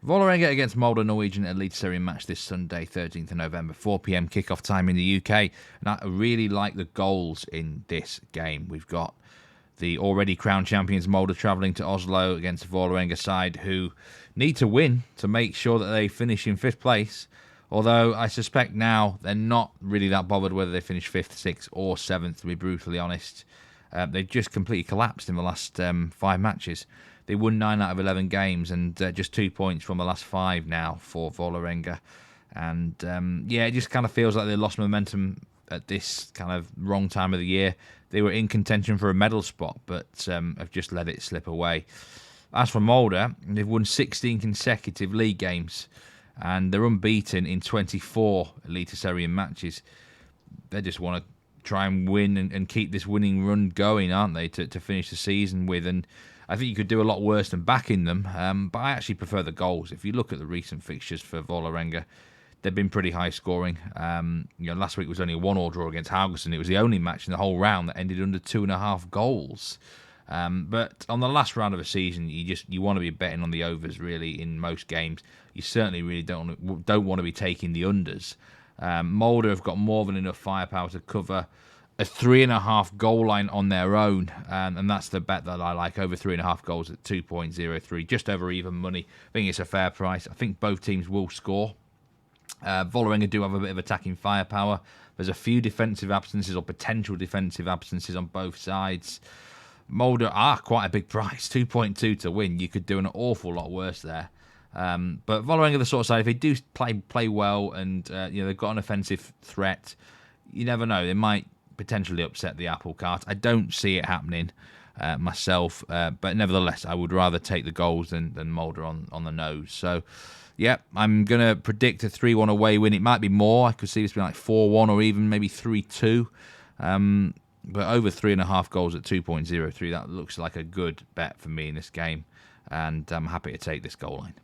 Vålerenga against Molde, Norwegian Eliteserien match this Sunday, 13th of November, 4 p.m. kickoff time in the UK. And I really like the goals in this game. We've got the already crowned champions Molde travelling to Oslo against the Vålerenga side who need to win to make sure that they finish in 5th place. Although I suspect now they're not really that bothered whether they finish 5th, 6th or 7th, to be brutally honest. They've just completely collapsed in the last 5 matches. They won 9 out of 11 games and just 2 points from the last 5 now for Vålerenga. And it just kind of feels like they lost momentum at this kind of wrong time of the year. They were in contention for a medal spot, but have just let it slip away. As for Molde, they've won 16 consecutive league games and they're unbeaten in 24 Eliteserien matches. They just want to try and win and keep this winning run going, aren't they, to finish the season with. And I think you could do a lot worse than backing them, but I actually prefer the goals. If you look at the recent fixtures for Vålerenga, they've been pretty high scoring. Last week was only a 1-1 draw against Haugesund. It was the only match in the whole round that ended under 2.5 goals. But on the last round of a season, you want to be betting on the overs really in most games. You certainly really don't want to be taking the unders. Molde have got more than enough firepower to cover a 3.5 goal line on their own, and that's the bet that I like, over 3.5 goals at 2.03, just over even money. I think it's a fair price. I think both teams will score. Vålerenga do have a bit of attacking firepower. There's a few defensive absences or potential defensive absences on both sides. Molde are quite a big price, 2.2 to win. You could do an awful lot worse there. But Vålerenga are the sort of side, if they do play well and they've got an offensive threat, you never know. They might potentially upset the apple cart. I don't see it happening myself, but nevertheless, I would rather take the goals than Molde on the nose. So, yeah, I'm going to predict a 3-1 away win. It might be more. I could see this being like 4-1 or even maybe 3-2. But over 3.5 goals at 2.03, that looks like a good bet for me in this game. And I'm happy to take this goal line.